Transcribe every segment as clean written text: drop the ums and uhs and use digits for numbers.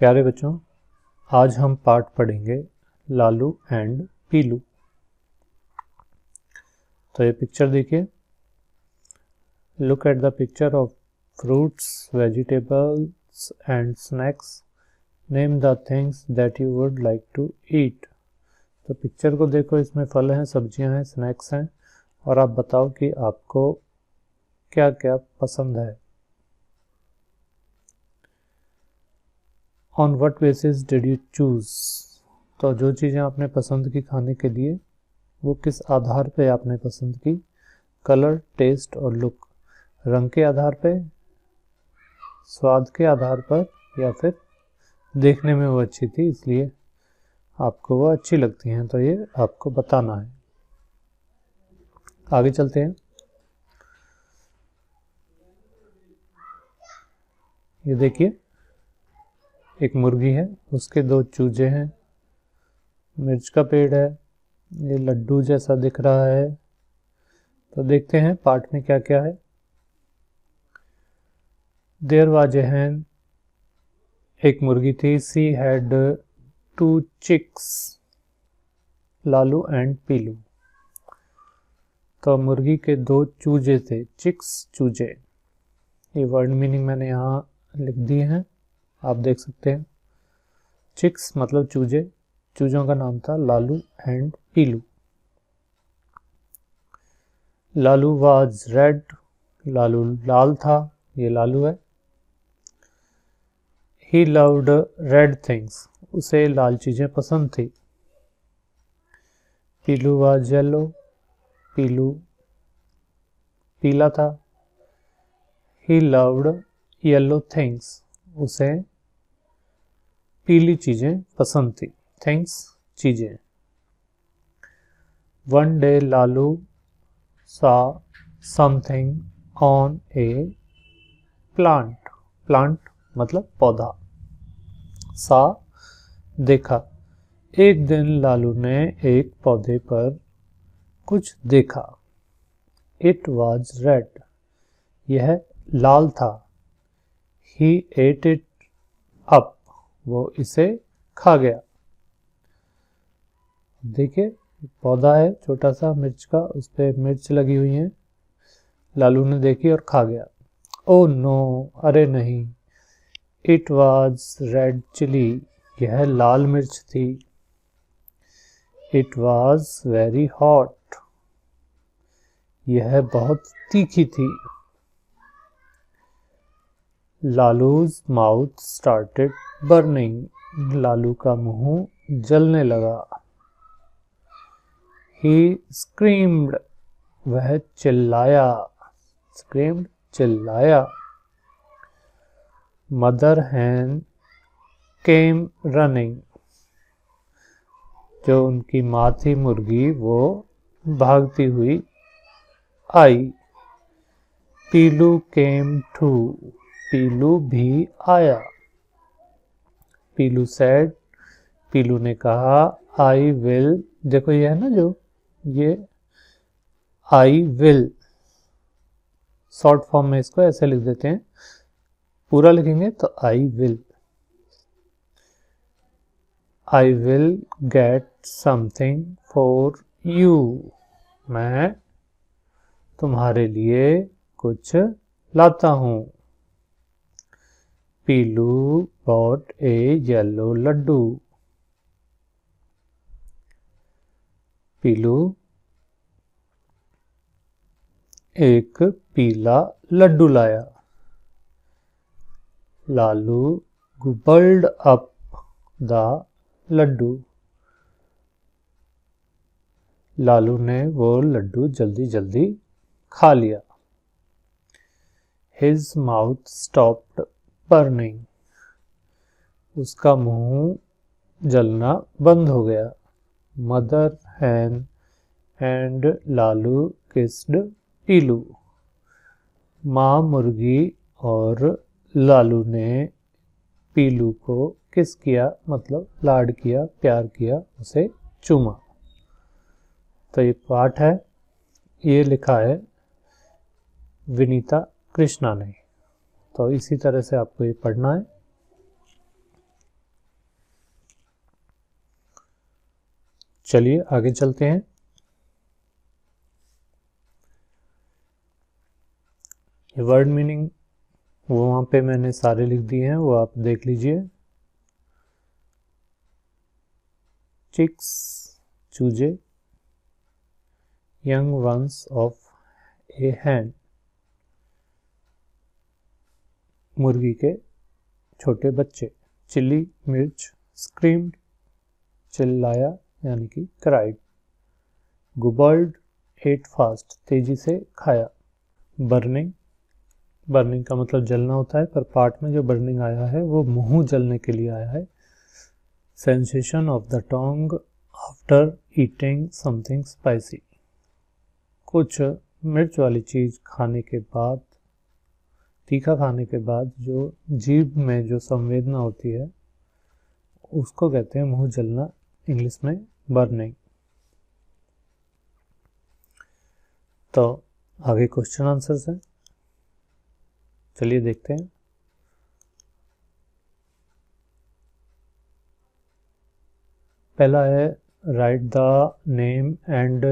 प्यारे बच्चों, आज हम पाठ पढ़ेंगे लालू एंड पीलू। तो ये पिक्चर देखिए। Look at the picture of fruits, vegetables and snacks. Name the things that you would like to eat. तो पिक्चर को देखो, इसमें फल हैं, सब्जियां हैं, स्नैक्स हैं, और आप बताओ कि आपको क्या क्या पसंद है। On what basis did you choose. तो जो चीज़ें आपने पसंद की खाने के लिए, वो किस आधार पे आपने पसंद की। कलर, टेस्ट और लुक। रंग के आधार पे, स्वाद के आधार पर, या फिर देखने में वो अच्छी थी इसलिए आपको वो अच्छी लगती हैं। तो ये आपको बताना है। आगे चलते हैं। ये देखिए, एक मुर्गी है, उसके दो चूजे हैं, मिर्च का पेड़ है, ये लड्डू जैसा दिख रहा है। तो देखते हैं पाठ में क्या क्या है। देयर वाज ए हैन, एक मुर्गी थी। She had two chicks, Lalu and Pilu. तो मुर्गी के दो चूजे थे। चिक्स, चूजे। ये वर्ड मीनिंग मैंने यहाँ लिख दिए हैं, आप देख सकते हैं। चिक्स मतलब चूजे, चूजों का नाम था Lalu and Pilu. Lalu was red, Lalu लाल था, ये लालू है। ही लव्ड रेड थिंग्स, उसे लाल चीजें पसंद थी। पीलू वाज येलो, पीलू पीला था। ही लव्ड येलो थिंग्स, उसे पीली चीजें पसंद थी। थिंग्स, चीजें। वन डे लालू सा something on a plant. Plant मतलब पौधा। सा देखा। एक दिन लालू ने एक पौधे पर कुछ देखा। इट वॉज रेड, यह लाल था। ही एट इट अप, वो इसे खा गया। देखिए, पौधा है छोटा सा मिर्च का, उस पर मिर्च लगी हुई है। लालू ने देखी और खा गया। ओ नो, अरे नहीं। इट वॉज रेड चिली, यह लाल मिर्च थी। इट वॉज वेरी हॉट, यह बहुत तीखी थी। लालूज माउथ स्टार्टेड बर्निंग, लालू का मुंह जलने लगा। ही स्क्रीम्ड, वह चिल्लाया। स्क्रीम्ड, चिल्लाया। मदर हैन केम रनिंग, जो उनकी माँ थी मुर्गी, वो भागती हुई आई। पीलू केम टू, पीलू भी आया। पीलू सेड, पीलू ने कहा, आई विल। देखो ये है ना, जो ये आई विल, शॉर्ट फॉर्म में इसको ऐसे लिख देते हैं, पूरा लिखेंगे तो I will. I will get something for you, मैं तुम्हारे लिए कुछ लाता हूँ। पीलू बॉट ए येलो लड्डू, पीलू एक पीला लड्डू लाया। लालू गुबल्ड अप द लड्डू, लालू ने वो लड्डू जल्दी जल्दी खा लिया। हिज माउथ स्टॉप्ड बर्निंग, उसका मुंह जलना बंद हो गया। Mother hen and Lalu kissed Pilu, माँ मुर्गी और लालू ने पीलू को किस किया, मतलब लाड किया, प्यार किया, उसे चूमा। तो ये पाठ है, ये लिखा है विनीता कृष्णा ने। तो इसी तरह से आपको ये पढ़ना है। चलिए आगे चलते हैं। ये वर्ड मीनिंग वो वहाँ पे मैंने सारे लिख दिए हैं, वो आप देख लीजिए। चिक्स चूजे, यंग वंस ऑफ ए हैन मुर्गी के छोटे बच्चे, चिल्ली मिर्च, स्क्रीम्ड चिल्लाया यानी कि क्राइड, गुबल्ड एट फास्ट तेजी से खाया, बर्निंग बर्निंग का मतलब जलना होता है, पर पार्ट में जो बर्निंग आया है वो मुंह जलने के लिए आया है। Sensation of the tongue after eating something spicy, कुछ मिर्च वाली चीज़ खाने के बाद, तीखा खाने के बाद जो जीभ में जो संवेदना होती है उसको कहते हैं मुंह जलना, इंग्लिश में बर्निंग। तो आगे क्वेश्चन आंसर्स हैं, चलिए देखते हैं। पहला है write the name and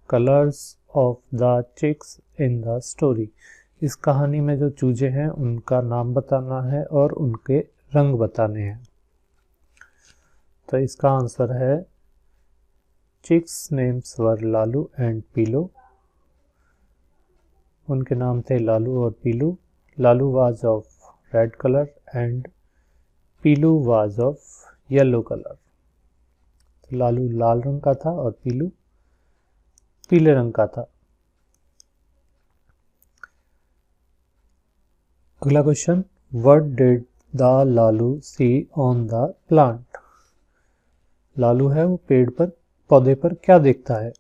colours of the chicks in the story, इस कहानी में जो चूजे हैं उनका नाम बताना है और उनके रंग बताने हैं। तो इसका आंसर है chicks names were Lalu and Pilu, उनके नाम थे लालू और Pilu. Lalu was of red colour and Pilu was of yellow colour. तो लालू लाल रंग का था और पीलू पीले रंग का था। अगला question, what did the Lalu see on the plant, Lalu है वो पेड़ पर पौधे पर क्या देखता है।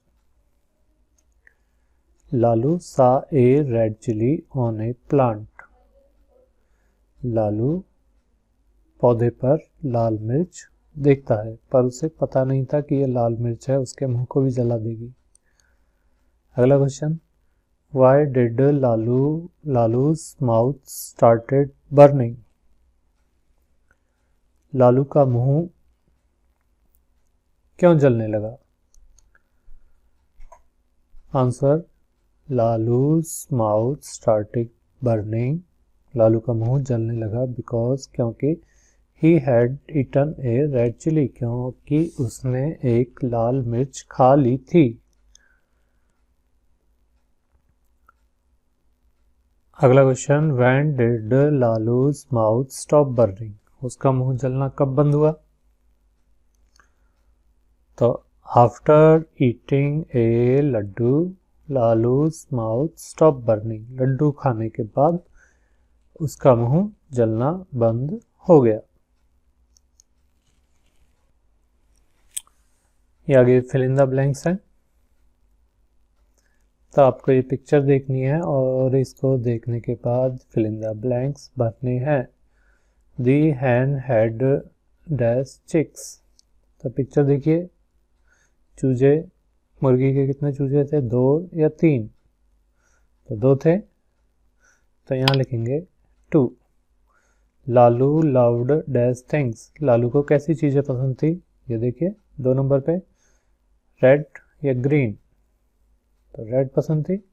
Lalu saw a red chili on a plant, Lalu पौधे पर लाल मिर्च देखता है, पर उसे पता नहीं था कि यह लाल मिर्च है, उसके मुंह को भी जला देगी। अगला question, why did Lalu's mouth started burning, Lalu का मुंह क्यों जलने लगा। Answer, Lalu's mouth started burning, Lalu का मुंह जलने लगा बिकॉज क्योंकि he had eaten a red chili, क्योंकि उसने एक लाल मिर्च खा ली थी। अगला question, when did Lalu's mouth stop burning, उसका मुंह जलना कब बंद हुआ। तो after eating a laddu Lalu's mouth stop burning, लड्डू खाने के बाद उसका मुंह जलना बंद हो गया। ये आगे फिल इन द ब्लैंक्स है। तो आपको ये पिक्चर देखनी है और इसको देखने के बाद फिल इन द ब्लैंक्स भरने हैं। दी हैन हैड डैश चिक्स, तो पिक्चर देखिए, चूजे, मुर्गी के कितने चूजे थे, 2 या 3, तो 2 थे, तो यहाँ लिखेंगे 2। Lalu loved dash things, Lalu को कैसी चीज़ें पसंद थी, ये देखिए 2 नंबर पे, रेड या ग्रीन, तो रेड पसंद थी।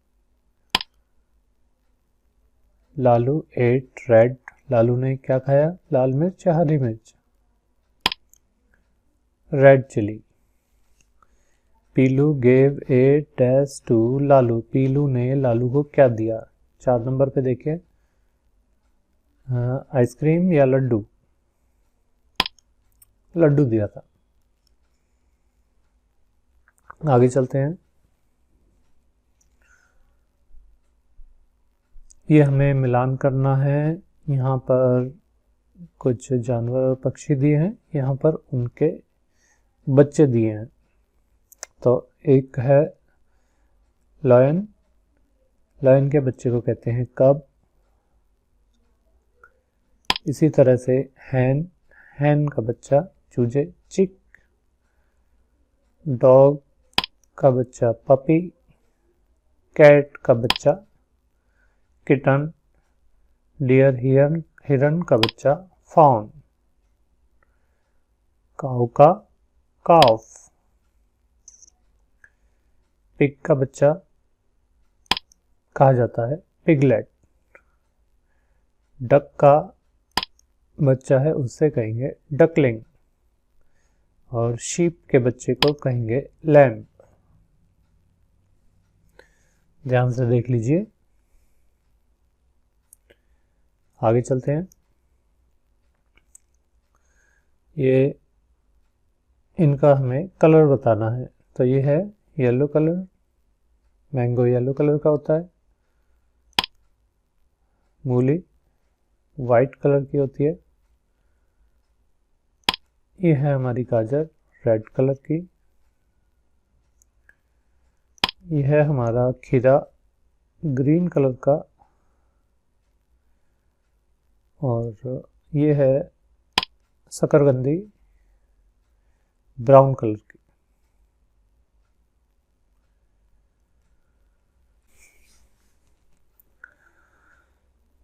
लालू एट रेड, लालू ने क्या खाया, लाल मिर्च या हरी मिर्च, red chili. Pilu gave a dash to Lalu, Pilu ने लालू को क्या दिया, 4 नंबर पे देखिए, आइसक्रीम या लड्डू, लड्डू दिया था। आगे चलते हैं। ये हमें मिलान करना है, यहाँ पर कुछ जानवर और पक्षी दिए हैं, यहाँ पर उनके बच्चे दिए हैं। तो एक है लायन, लायन के बच्चे को कहते हैं कब। इसी तरह से हैन, हैन का बच्चा चूजे, चिक। डॉग का बच्चा पपी, कैट का बच्चा किटन, डियर हिरन, हिरन का बच्चा फॉन, काऊ का काफ। पिग का बच्चा कहा जाता है पिगलेट। डक का बच्चा है उससे कहेंगे डकलिंग, और शीप के बच्चे को कहेंगे लैम्ब। ध्यान से देख लीजिए। आगे चलते हैं। ये इनका हमें कलर बताना है। तो ये है yellow colour, mango yellow colour का होता है। मूली वाइट कलर की होती है। ये है हमारी गाजर रेड कलर की। ये है हमारा खीरा ग्रीन कलर का, और ये है शकरकंदी ब्राउन कलर की।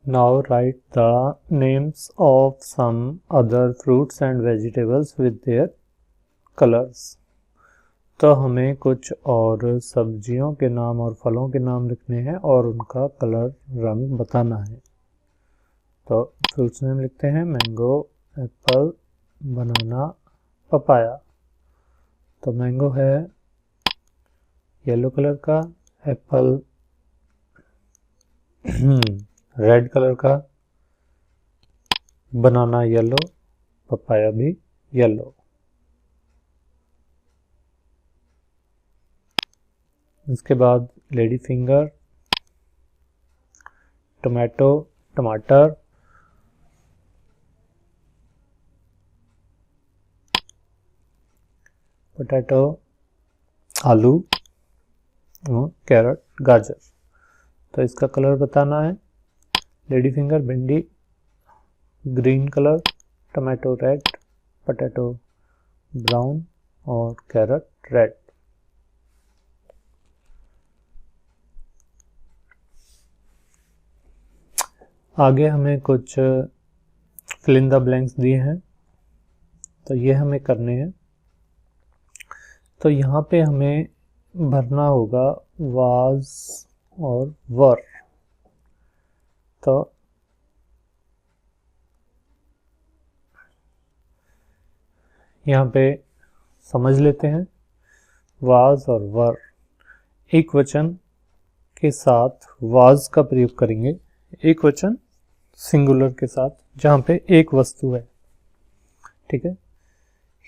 Now write the names of some other fruits and vegetables with their colors. तो हमें कुछ और सब्जियों के नाम और फलों के नाम लिखने हैं और उनका कलर रंग बताना है। तो फ्रूट्स नेम लिखते हैं मैंगो, एप्पल, बनाना, पपाया। तो मैंगो है येलो कलर का, एप्पल रेड कलर का, बनाना येलो, पपाया भी येलो। इसके बाद लेडी फिंगर, टोमेटो टमाटर, पोटैटो आलू, और कैरेट गाजर। तो इसका कलर बताना है। लेडी फिंगर भिंडी green colour, tomato red, potato brown और कैरेट रेड। आगे हमें कुछ फिल इन द ब्लैंक्स दिए हैं, तो ये हमें करने हैं। तो यहाँ पे हमें भरना होगा वाज और वर। तो यहाँ पे समझ लेते हैं। वाज और वर एक वचन के साथ वाज का प्रयोग करेंगे, एक वचन सिंगुलर के साथ जहाँ पे एक वस्तु है। ठीक है,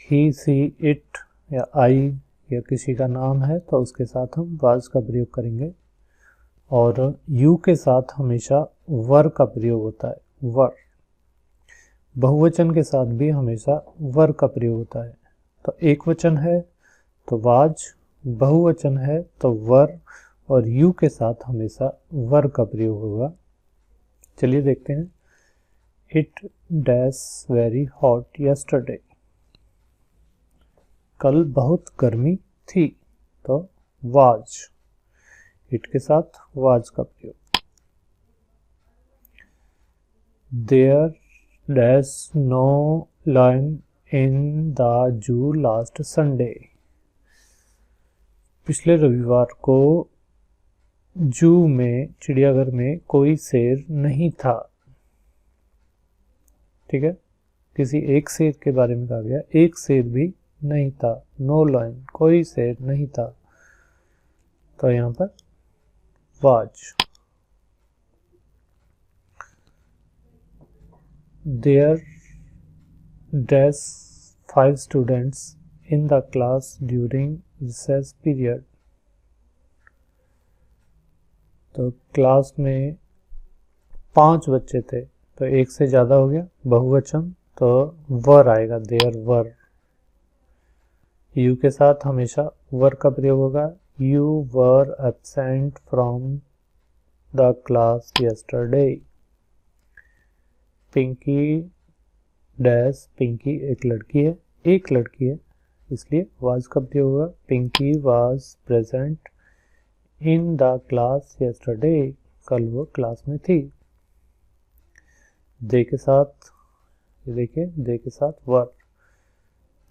ही सी इट या आई या किसी का नाम है तो उसके साथ हम वाज का प्रयोग करेंगे, और यू के साथ हमेशा वर का प्रयोग होता है, वर। बहुवचन के साथ भी हमेशा वर का प्रयोग होता है। तो एक वचन है तो वाज, बहुवचन है तो वर, और यू के साथ हमेशा वर का प्रयोग होगा। चलिए देखते हैं। It dash very hot yesterday, कल बहुत गर्मी थी। तो वाज, इट के साथ वाज का प्रयोग। There dash no lion in the zoo last Sunday, पिछले रविवार को जू में, चिड़ियाघर में कोई शेर नहीं था। ठीक है, किसी एक शेर के बारे में कहा गया, एक शेर भी नहीं था। नो लायन, कोई शेर नहीं था। तो यहाँ पर was. There dash 5 students in the class during recess period, तो क्लास में 5 बच्चे थे, तो एक से ज़्यादा हो गया, बहुवचन, तो वर आएगा, देयर वर। यू के साथ हमेशा वर का प्रयोग होगा। You were absent from the class yesterday. Pinky dash, Pinky एक लड़की है, एक लड़की है, इसलिए वाज का प्रयोग होगा। Pinky was present in the class yesterday, कल वो क्लास में थी। दे के साथ, ये देखिए, दे के साथ were.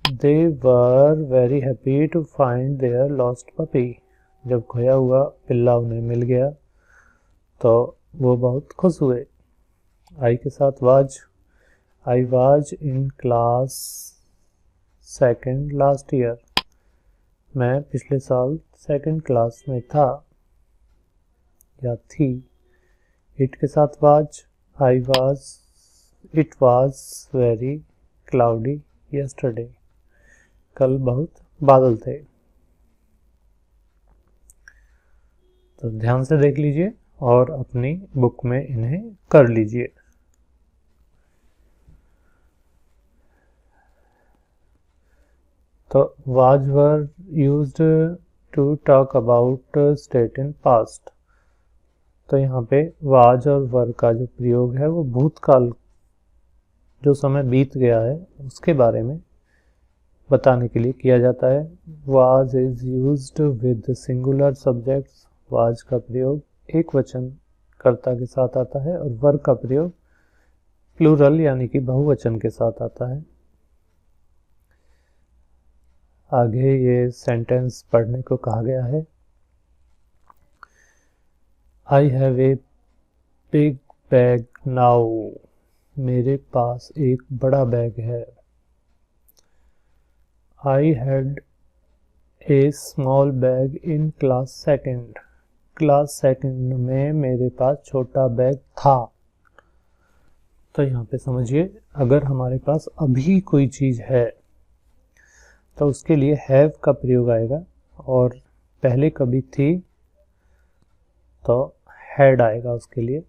They were very happy to find their lost puppy, जब खोया हुआ पिल्ला उन्हें मिल गया तो वो बहुत खुश हुए। आई के साथ was, I was in class second last year, मैं पिछले साल सेकंड क्लास में था या थी। इट के साथ was, I was, it was very cloudy yesterday, कल बहुत बादल थे। तो ध्यान से देख लीजिए और अपनी बुक में इन्हें कर लीजिए। तो was were used to talk about state in past. तो यहाँ पे वाज और वर का जो प्रयोग है वो भूतकाल, जो समय बीत गया है उसके बारे में बताने के लिए किया जाता है। Was is used with singular subjects, was का प्रयोग एक वचन कर्ता के साथ आता है और वर का प्रयोग प्लूरल यानी कि बहुवचन के साथ आता है। आगे ये सेंटेंस पढ़ने को कहा गया है। I have a big bag now, मेरे पास एक बड़ा बैग है। I had a small bag in class second, class second में मेरे पास छोटा बैग था। तो यहाँ पे समझिए, अगर हमारे पास अभी कोई चीज़ है तो उसके लिए हैव का प्रयोग आएगा, और पहले कभी थी तो हैड आएगा उसके लिए।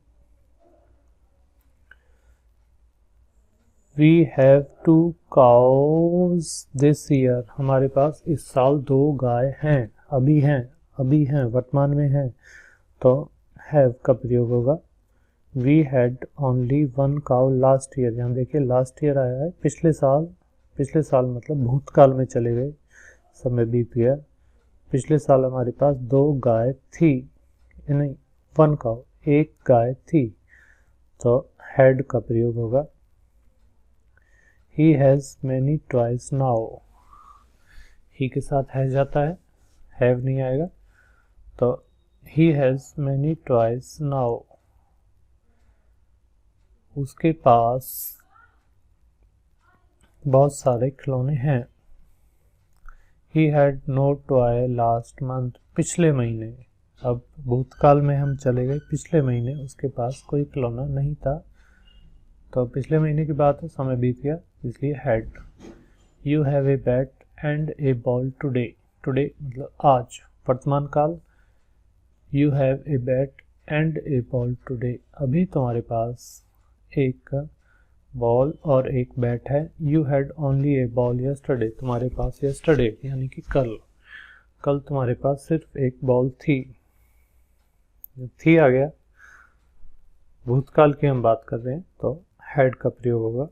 We have 2 cows this year, हमारे पास इस साल 2 गाय हैं, अभी हैं, वर्तमान में हैं, तो हैव का प्रयोग होगा। We had only 1 cow last year, यहाँ देखिए लास्ट ईयर आया है, पिछले साल मतलब भूतकाल में चले गए, समय बीत गया। पिछले साल हमारे पास 2 गाय थी, नहीं 1 cow, एक गाय थी, तो हैड का प्रयोग होगा। He has many toys now, he के साथ हैज आता है, have नहीं आएगा, तो he has many toys now, उसके पास बहुत सारे खिलौने हैं। He had no toy last month, पिछले महीने, अब भूतकाल में हम चले गए, पिछले महीने उसके पास कोई खिलौना नहीं था, तो पिछले महीने की बात है, समय बीत गया, इसलिए had. You have a bat and A ball today, today मतलब आज, वर्तमान काल। You have a bat and A ball today, अभी तुम्हारे पास एक बॉल और एक बैट है। You had only A ball yesterday, तुम्हारे पास यस्टरडे यानी कि कल तुम्हारे पास सिर्फ एक बॉल थी। थी आ गया, भूतकाल की हम बात कर रहे हैं तो हैड का प्रयोग होगा।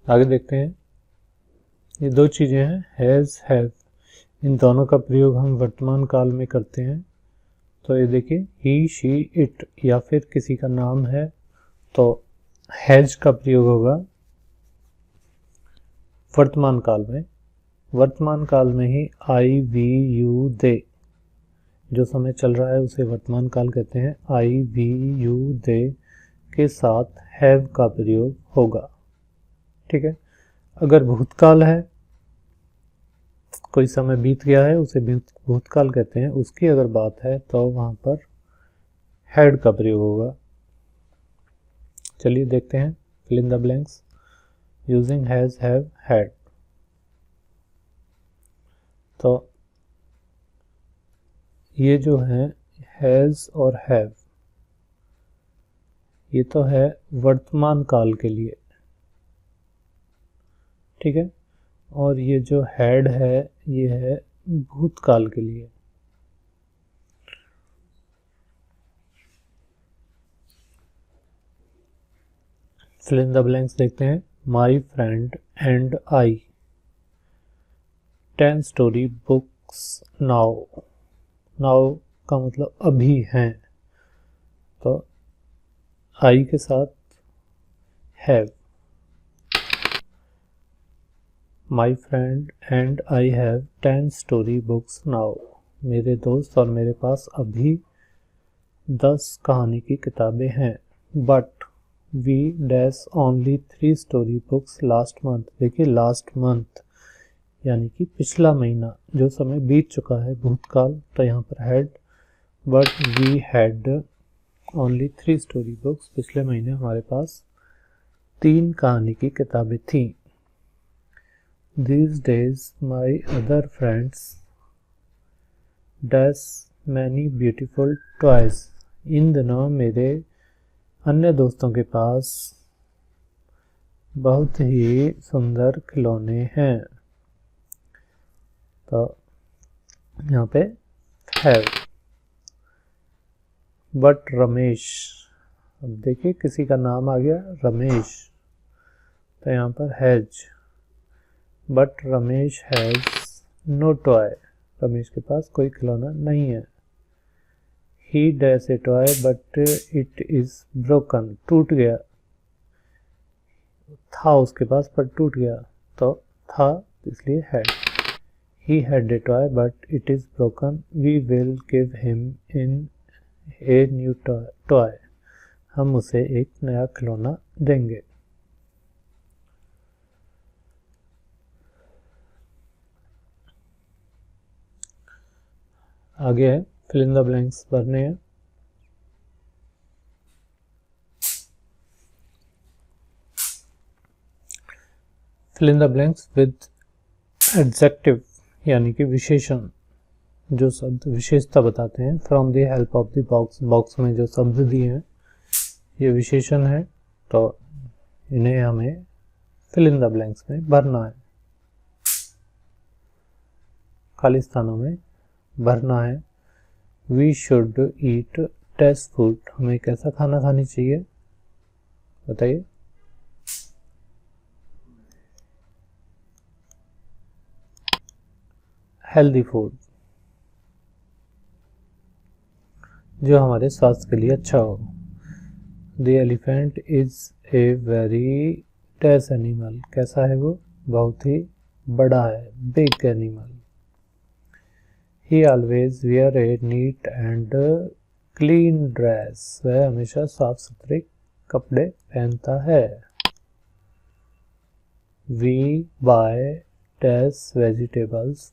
आगे देखते हैं, ये 2 चीज़ें हैं, हैज़, हैव, इन दोनों का प्रयोग हम वर्तमान काल में करते हैं। तो ये देखिए, ही, शी, इट या फिर किसी का नाम है तो हैज का प्रयोग होगा वर्तमान काल में। वर्तमान काल में ही आई, वी, यू, दे, जो समय चल रहा है उसे वर्तमान काल कहते हैं। आई, वी, यू, दे के साथ हैव का प्रयोग होगा, ठीक है। अगर भूतकाल है, कोई समय बीत गया है, उसे भूतकाल कहते हैं, उसकी अगर बात है तो वहाँ पर हैड का प्रयोग होगा। चलिए देखते हैं, fill in the blanks using has, have, had. तो ये जो है हैज और हैव, ये तो है वर्तमान काल के लिए, ठीक है, और ये जो हैड है ये है भूतकाल के लिए। फिल इन द ब्लैंक्स देखते हैं, my friend and I 10 story books now, now का मतलब अभी हैं, तो आई के साथ have. My friend and I have 10 story books now. मेरे दोस्त और मेरे पास अभी 10 कहानी की किताबें हैं. But we dash only 3 story books last month. देखिए लास्ट मंथ यानी कि पिछला महीना, जो समय बीत चुका है, भूतकाल, तो यहाँ पर had. But we had only 3 story books. पिछले महीने हमारे पास 3 कहानी की किताबें थीं. These days my other friends dash many beautiful toys. इन दिनों मेरे अन्य दोस्तों के पास बहुत ही सुंदर खिलौने हैं. तो यहाँ पे हैव. बट रमेश, अब देखिए किसी का नाम आ गया रमेश, तो यहाँ पर has. But Ramesh has no toy. Ramesh के पास कोई खिलौना नहीं है. He dash a toy but it is broken. टूट गया. था उसके पास पर टूट गया, तो था इसलिए had. He had a toy but it is broken. We will give him in a new toy. हम उसे एक नया खिलौना देंगे. आगे है फिल इन द ब्लैंक्स भरने हैं. Fill in the blanks with adjective यानी कि विशेषण, जो शब्द विशेषता बताते हैं. From the help of the box. Box में जो शब्द दिए हैं ये विशेषण है, तो इन्हें हमें फिल इन द ब्लैंक्स में भरना है. खाली स्थानों में भरना है. We should eat tasty food. हमें कैसा खाना खानी चाहिए बताइए. हेल्दी फूड, जो हमारे स्वास्थ्य के लिए अच्छा हो. The elephant is a very test animal. कैसा है वो? बहुत ही बड़ा है, big animal. He always wear a neat and clean dress. वह हमेशा साफ सुथरे कपड़े पहनता है. We buy dash vegetables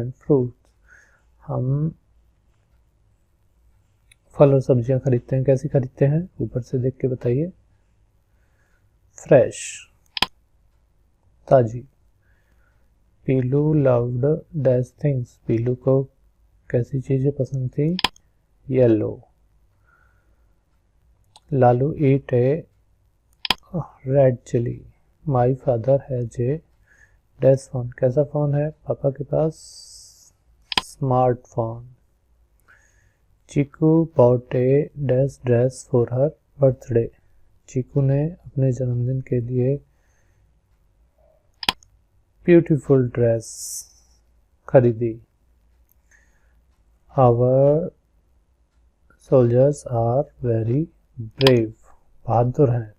and fruits. हम फल और सब्जियां खरीदते हैं. कैसी खरीदते हैं? ऊपर से देख के बताइए. फ्रेश, ताजी. Pilu loved dash things. Pilu को कैसी चीजें पसंद थी? Yellow. Lalu eat a red chili. My father has a dash phone. कैसा फोन है पापा के पास? Smartphone. Chiku bought a dash dress for her birthday. Chiku ने अपने जन्मदिन के लिए ब्यूटीफुल ड्रेस खरीदी. Our soldiers are very brave. बहादुर हैं.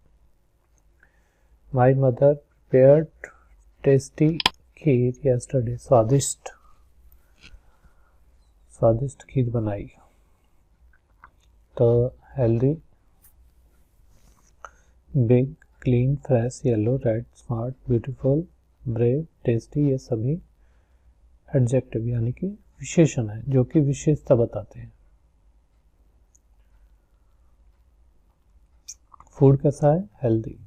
My mother prepared tasty kheer yesterday. स्वादिष्ट खीर बनाई. तो healthy, big, clean, fresh, yellow, red, smart, beautiful, brave, tasty, ये सभी एडजेक्टिव यानी कि विशेषण है जो कि विशेषता बताते हैं. फूड कैसा है? हेल्दी.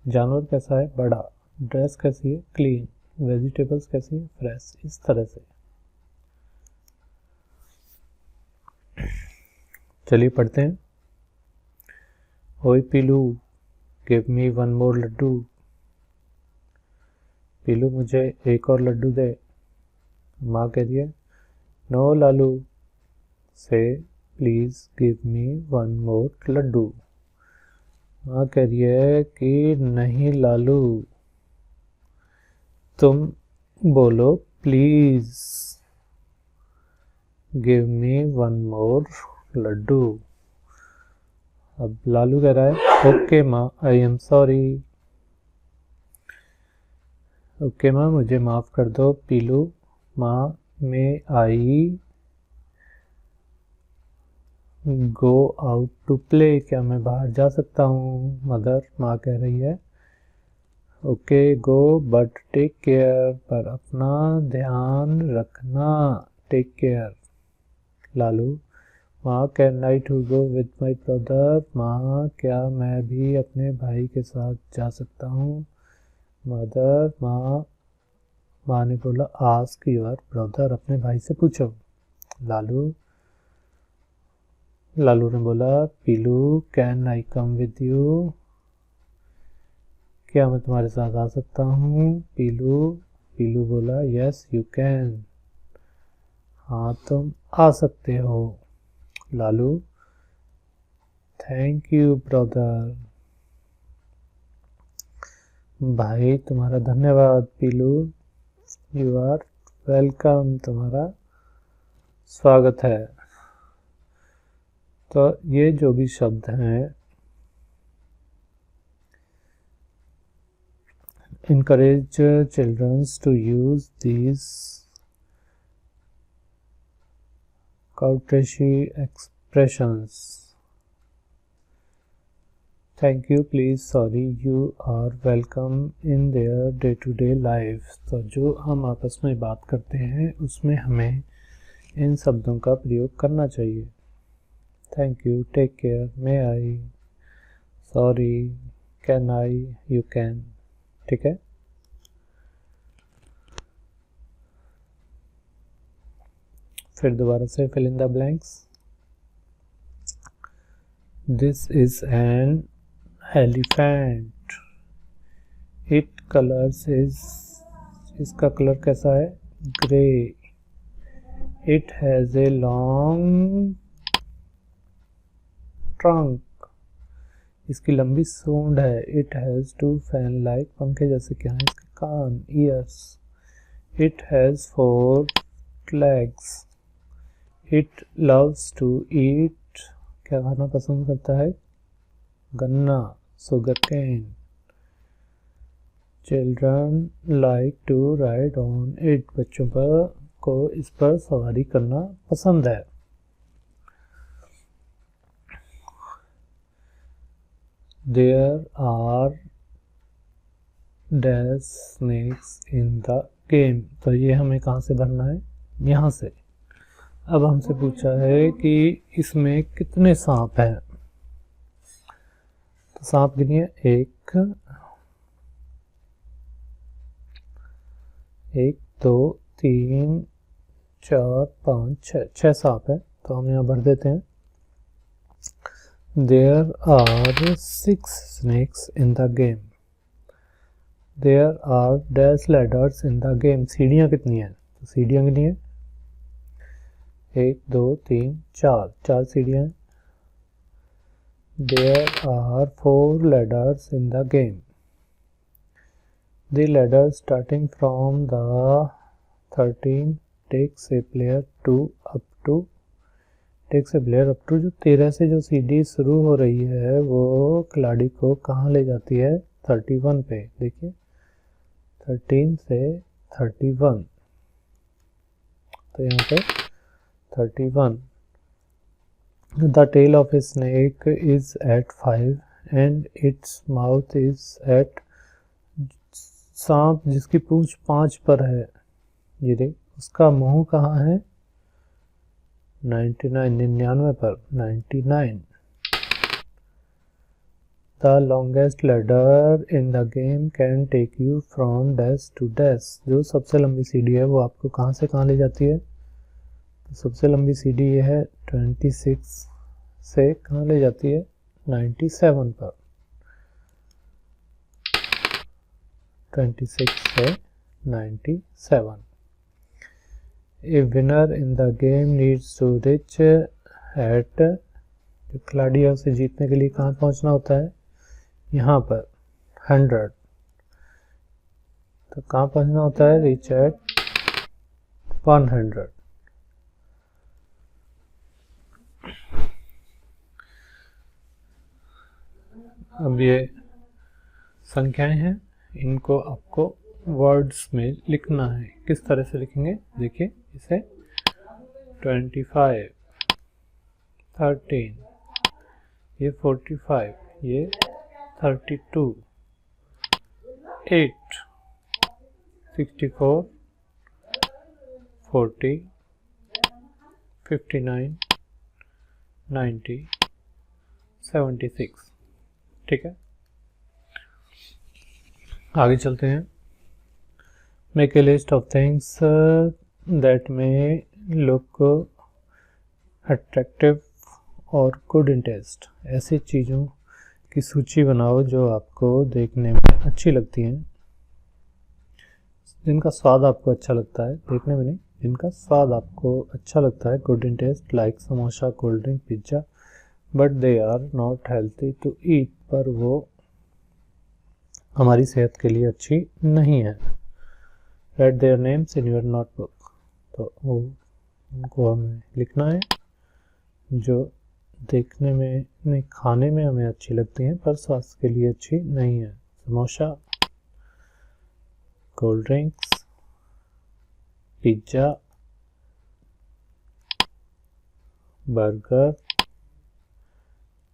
जानवर कैसा है? बड़ा. ड्रेस कैसी है? क्लीन. वेजिटेबल्स कैसी है? फ्रेश. इस तरह से. चलिए पढ़ते हैं. ओए Pilu, give me one more laddu. Pilu मुझे एक और लड्डू दे. माँ कह रही है no Lalu, say please give me one more laddu. माँ कह रही है कि नहीं लालू, तुम बोलो please give me one more laddu. अब लालू कह रहा है ओके माँ, आई एम सॉरी। ओके माँ, मुझे माफ़ कर दो। पीलू, माँ, में आई गो आउट टू प्ले, क्या मैं बाहर जा सकता हूँ? मदर, माँ कह रही है okay go but take care, पर अपना ध्यान रखना। Take care. लालू, माँ, can I to go with my brother, माँ, क्या मैं भी अपने भाई के साथ जा सकता हूँ? मदर, माँ ने बोला आस्क योर ब्रदर, अपने भाई से पूछो। लालू ने बोला Pilu, can I come with you, क्या मैं तुम्हारे साथ आ सकता हूँ? पीलू बोला यस यू कैन, हाँ तुम आ सकते हो। लालू, थैंक यू ब्रदर, भाई तुम्हारा धन्यवाद। पीलू, यू आर वेलकम, तुम्हारा स्वागत है। तो ये जो भी शब्द हैं, encourage children to use these courtesy expressions. Thank you, please, sorry, you are welcome in their day-to-day life. तो जो हम आपस में बात करते हैं उसमें हमें इन शब्दों का प्रयोग करना चाहिए। Thank you, take care, may I, sorry, can I, you can. ठीक है। फिर दोबारा से fill in the blanks. This is an elephant, it colours is, इसका कलर कैसा है? Grey. It has a long trunk, इसकी लंबी सूंड है। It has two fan like, पंखे जैसे क्या है इसके कान, ears. It has 4 legs। It loves to eat, क्या खाना पसंद करता है? गन्ना, sugar cane. Children like to ride on it, बच्चों को इस पर सवारी करना पसंद है। There are dash snakes in the game, तो ये हमें कहाँ से भरना है? यहाँ से। अब हमसे पूछा है कि इसमें कितने सांप हैं, तो सांप गिनिए। 1 2 3 4 5 6, 6 सांप है, तो हम यहाँ भर देते हैं। There are 6 snakes in the game। There are dash ladders in the game। सीढ़ियाँ कितनी हैं? तो सीढ़ियाँ कितनी हैं? 1 2 3 4, 4 सीढ़ियाँ हैं। There are 4 ladders in the game। The ladder starting from the 13 takes a player up to जो 13 से जो सीढ़ी शुरू हो रही है वो खिलाड़ी को कहाँ ले जाती है? 31 पे। देखिए 13 से 31, तो यहाँ पे 31। The tail of a snake is at 5 and its mouth is at, सांप जिसकी पूंछ 5 पर है, ये देख, उसका मुंह कहाँ है? 99 पर, 99। The longest ladder in the game can take you from dash to dash। जो सबसे लंबी सीढ़ी है वो आपको कहाँ से कहाँ ले जाती है? तो सबसे लंबी सीढ़ी ये है, 26 से कहाँ ले जाती है? 97 पर। 26 से 97। A winner in the game needs to reach at, जो खिलाड़ी है उसे जीतने के लिए कहाँ पहुँचना होता है? यहाँ पर 100, तो कहाँ पहुँचना होता है? Reach at 100। अब ये संख्याएं हैं, इनको आपको वर्ड्स में लिखना है। किस तरह से लिखेंगे देखिए, इसे 25, 13, ये 45, ये 32, 8, 64, 40, 59, 90, 76। ठीक है, आगे चलते हैं। Make a list of things that में लुक अट्रैक्टिव और गुड इन टेस्ट। ऐसी चीज़ों की सूची बनाओ जो आपको देखने में अच्छी लगती हैं, जिनका स्वाद आपको अच्छा लगता है, देखने में नहीं, जिनका स्वाद आपको अच्छा लगता है। Good in taste like samosa, cold drink, pizza, but they are not healthy to eat, पर वो हमारी सेहत के लिए अच्छी नहीं है। Write their names in your notebook, तो वो उनको हमें लिखना है जो देखने में नहीं, खाने में हमें अच्छी लगती हैं पर स्वास्थ्य के लिए अच्छी नहीं है। Samosa, cold drinks, pizza, burger,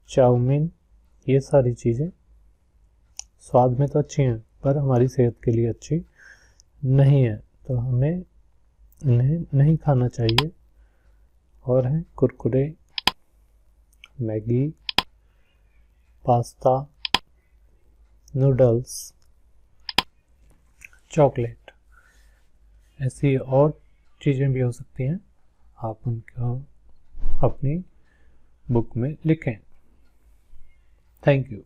chowmein, ये सारी चीज़ें स्वाद में तो अच्छी हैं पर हमारी सेहत के लिए अच्छी नहीं है, तो हमें इन्हें नहीं खाना चाहिए। और हैं Kurkure, Maggi, pasta, noodles, chocolate, ऐसी और चीज़ें भी हो सकती हैं, आप उनको अपनी बुक में लिखें। Thank you.